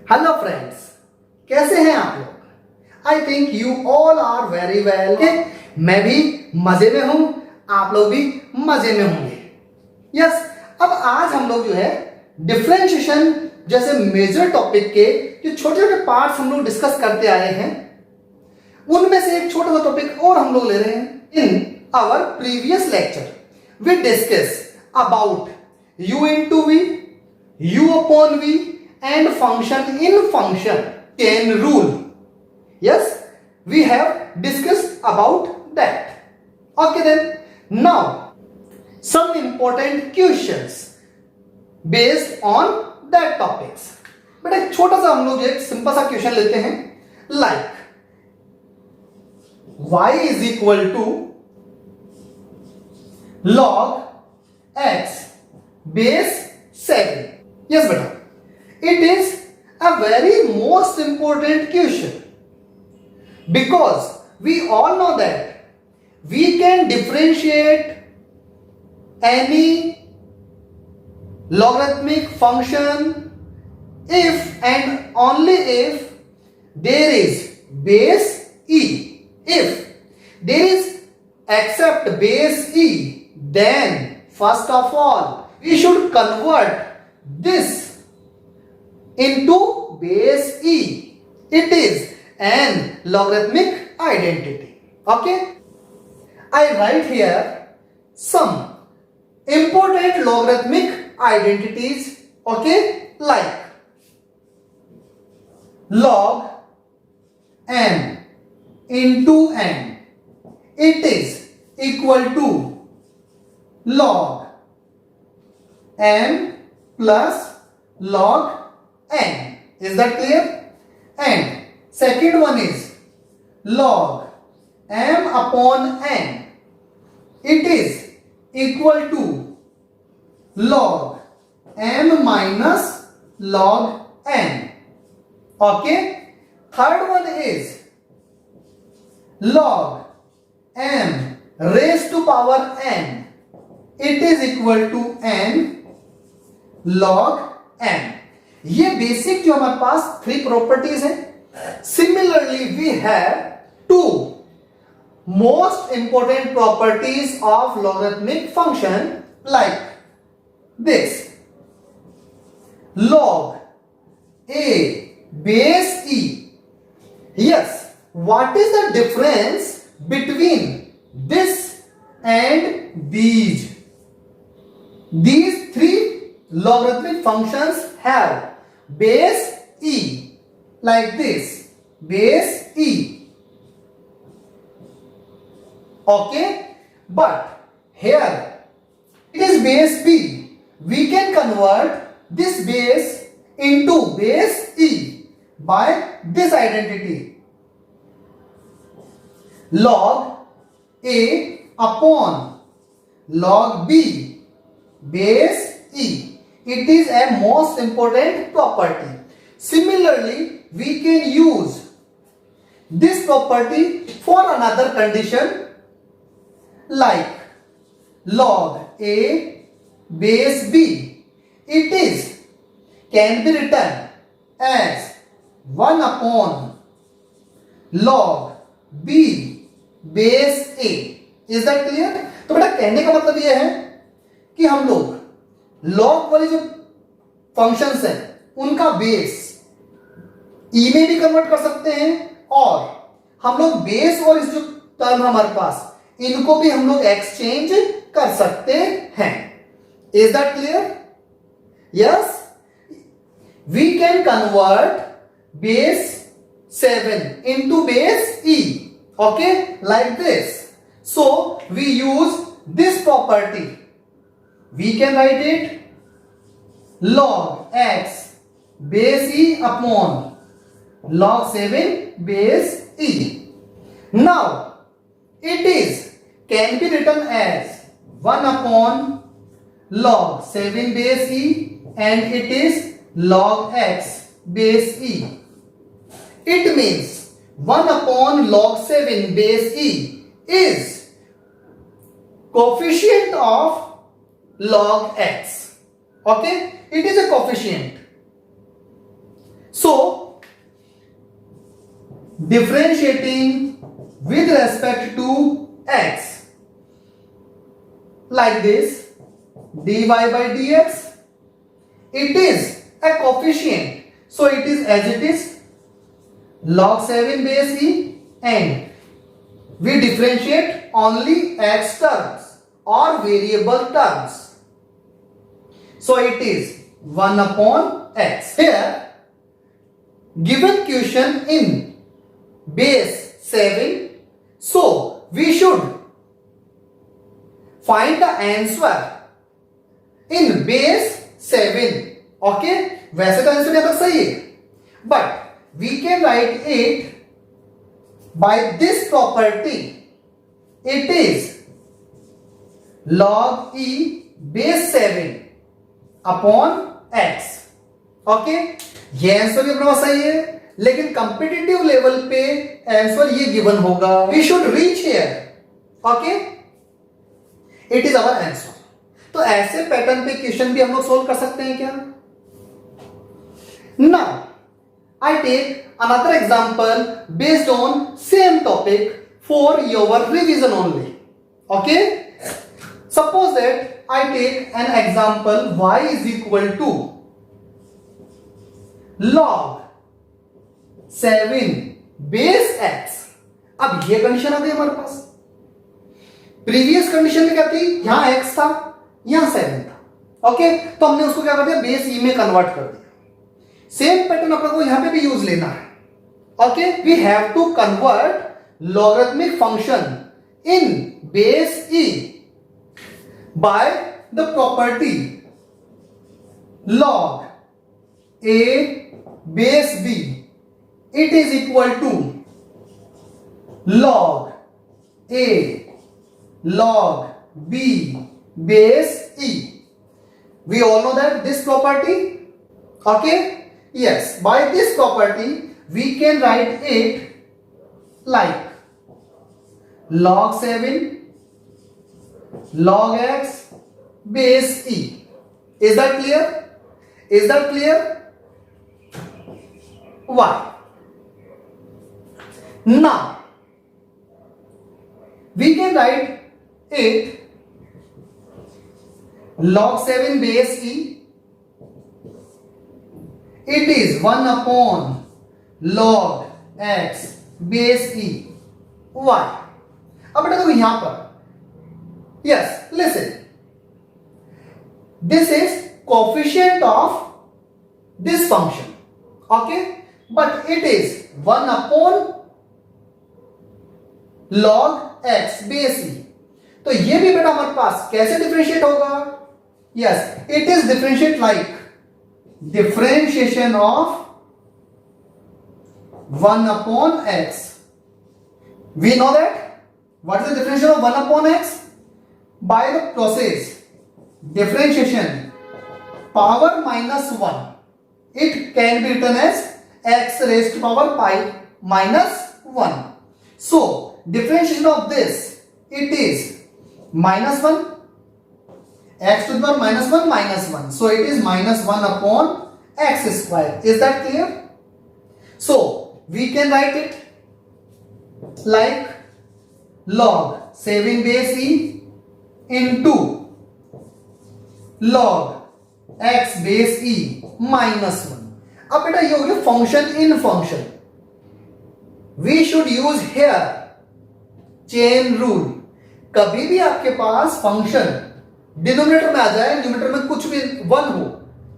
Hello friends, कैसे हैं आप लोग? I think you all are very well. मैं भी मजे में हूं, आप लोग भी मजे में होंगे। यस, अब आज हम लोग जो है डिफरेंशिएशन जैसे मेजर टॉपिक के जो छोटे छोटे पार्ट्स हम लोग डिस्कस करते आए हैं, उनमें से एक छोटा सा टॉपिक और हम लोग ले रहे हैं। In our previous lecture we discuss about u into v, u upon v and function in function chain rule. Yes, we have discussed about that. Okay then, now some important questions based on that topics. But एक छोटा सा हम लोग एक simple सा question लेते हैं, like y is equal to log x base 7. Yes beta, it is a very most important question because we all know that we can differentiate any logarithmic function if and only if there is base e. If there is except base e, then first of all we should convert this into base e. It is an logarithmic identity. Okay, I write here some important logarithmic identities. Okay, like log n into n, it is equal to log m plus log n. Is that clear? And second one is log m upon n, it is equal to log m minus log n. Okay, third one is log m raised to power n, it is equal to n log m. ये basic जो हमारे पास three properties हैं। Similarly we have two most important properties of logarithmic function like this log a base e. Yes, what is the difference between this and these? These three logarithmic functions have base e, like this, base e. Okay, but here it is base b. We can convert this base into base e by this identity, log a upon log b base e. It is a most important property. Similarly, we can use this property for another condition like log a base b. It is can be written as 1 upon log b base a. Is that clear? तो बेटा कहने का मतलब यह है कि हम लोग लॉग वाले जो फंक्शंस हैं उनका बेस ई में भी कन्वर्ट कर सकते हैं और हम लोग बेस और इस जो टर्म हमारे पास इनको भी हम लोग एक्सचेंज कर सकते हैं। Is that clear? Yes, we can convert base 7 into base e. Okay, like this. So we use this property. We can write it log x base e upon log 7 base e. Now it is can be written as 1 upon log 7 base e and it is log x base e. It means 1 upon log 7 base e is coefficient of log x. Okay, it is a coefficient. So differentiating with respect to x like this, dy by dx, it is a coefficient, so it is as it is log 7 base e, and we differentiate only x terms or variable terms, so it is 1 upon x. Here given question in base 7, so we should find the answer in base 7. Okay, वैसे तो answer यहाँ तक सही है, but we can write it by this property. It is log e base 7 upon x. Okay, ये answer भी अपने पास सही है, लेकिन कंपिटिटिव लेवल पे आंसर ये गिवन होगा. We should reach here. Okay, it is our answer. तो ऐसे पैटर्न पे क्वेश्चन भी हम लोग सोल्व कर सकते हैं क्या? Now I take another example based on same topic for your revision only. Okay, suppose that I take an example y is equal to log 7 base x. अब ये कंडीशन आ गई हमारे पास. प्रीवियस कंडीशन में क्या थी? यहां x था, यहां 7 था. ओके, तो हमने उसको क्या कर दिया? बेस e में कन्वर्ट कर दिया. सेम पैटर्न अपने को यहां पे भी यूज लेना है. Okay, we have to convert logarithmic function in base e by the property log a base b, it is equal to log a log b base e. We all know that this property. Okay, yes, by this property we can write it like log 7 log x base e. Is that clear? Is that clear? Why? Now we can write it log 7 base e, it is 1 upon log x base e. Why? अब बेटा देखो यहां पर, yes, listen, this is coefficient of this function. Okay, but it is 1 upon log x base e. तो ये भी बेटा हमारे पास कैसे डिफरेंशिएट होगा? Yes, it is differentiate like differentiation of 1 upon x. We know that what is the differentiation of 1 upon x? By the process differentiation power minus 1, it can be written as x raised to power pi minus 1. So differentiation of this, it is minus 1, x to the power minus 1 minus 1. So it is minus 1 upon x square. Is that clear? So we can write it like log 7 base e into log x base e minus 1. अब बेटा ये हो गया function in function. We should use here chain rule. कभी भी आपके पास function denominator में आ जाए, न्यूमरेटर में कुछ भी 1 हो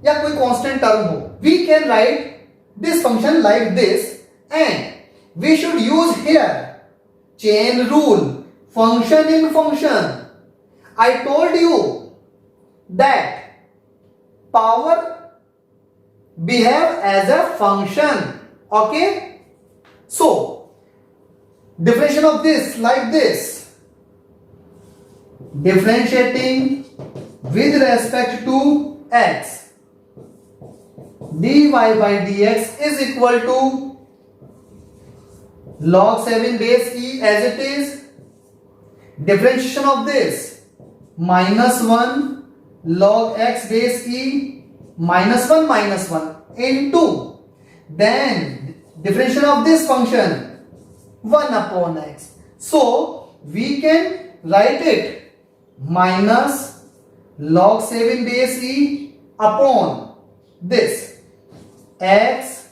या कोई कांस्टेंट टर्म हो, we can write this function like this and we should use here chain rule, function in function. I told you that power behave as a function. Okay, so differentiation of this like this, differentiating with respect to x, dy by dx is equal to log 7 base e as it is, differentiation of this minus 1 log x base e minus 1 into then differentiation of this function 1 upon x. So we can write it minus log 7 base e upon this x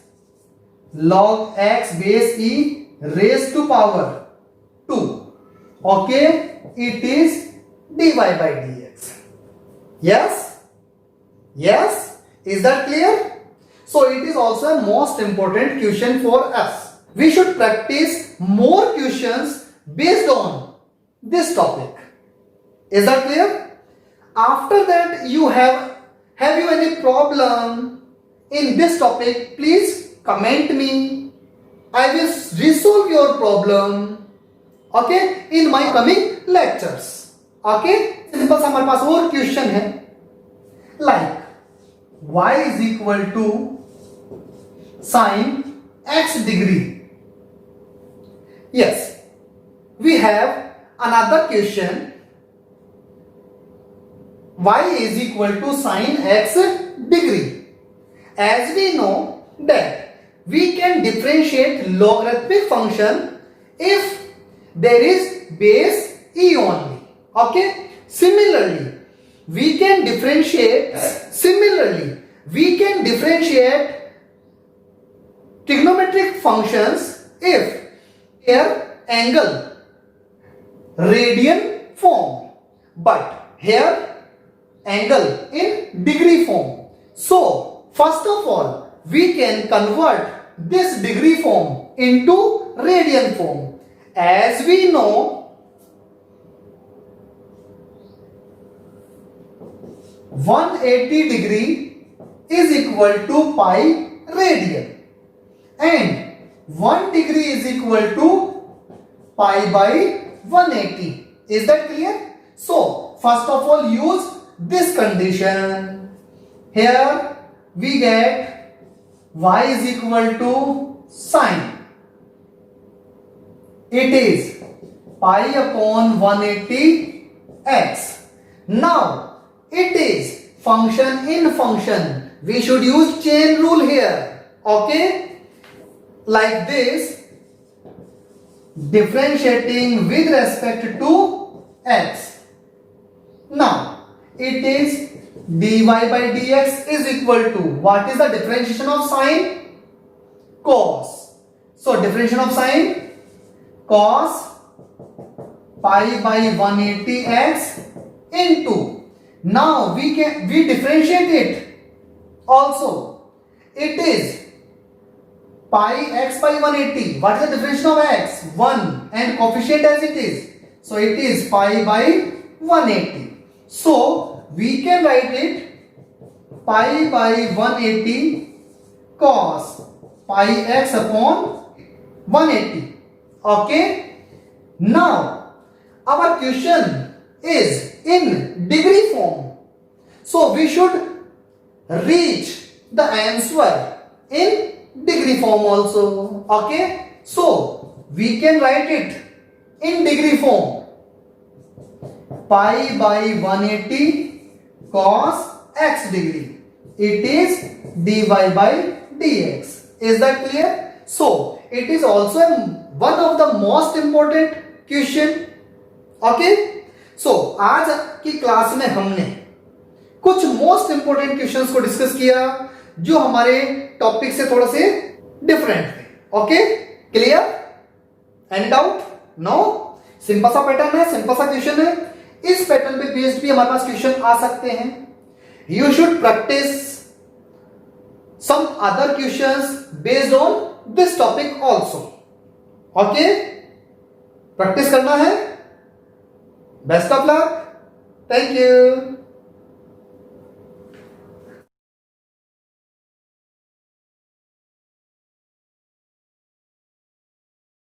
log x base e raised to power 2. Okay, it is dy by dx. Yes? Yes? Is that clear? So it is also a most important question for us. We should practice more questions based on this topic. Is that clear? After that, you have you any problem in this topic? Please comment me. I will resolve your problem, okay, in my coming lectures. Okay, simple सा हमारे पास और question है, like y is equal to sin x degree. Yes, we have another question. Y is equal to sin x degree. As we know that we can differentiate logarithmic function if there is base e only. Okay. Similarly, we can differentiate trigonometric functions if here angle radian form, but here angle in degree form. So first of all, we can convert this degree form into radian form. As we know, 180 degree is equal to pi radian and 1 degree is equal to pi by 180. Is that clear? So first of all, use this condition. Here we get y is equal to sine. It is pi upon 180 x. Now it is function in function. We should use chain rule here. Okay? Like this. Differentiating with respect to x. Now, it is dy by dx is equal to, what is the differentiation of sine? Cos. So, differentiation of sine? Cos pi by 180x into, now we differentiate it also. It is pi x by 180. What is the differentiation of x? 1 and coefficient as it is. So it is pi by 180. So we can write it pi by 180 cos pi x upon 180. Okay. Now our question is in degree form. So we should reach the answer in degree form also. Okay. So we can write it in degree form. Pi by 180 cos x degree. It is dy by dx. Is that clear? So it is also one of the most important question. Okay. So आज की class में हमने कुछ most important questions को discuss किया जो हमारे topic से थोड़ा से डिफरेंट थे. Okay, clear? Any doubt? No? Simple सा पैटर्न है, सिंपल सा क्वेश्चन है. इस पैटर्न पे बेस्ड भी हमारे पास क्वेश्चन आ सकते हैं. You should practice some other questions based on this topic also. Okay, practice करना है. Best of luck. Thank you.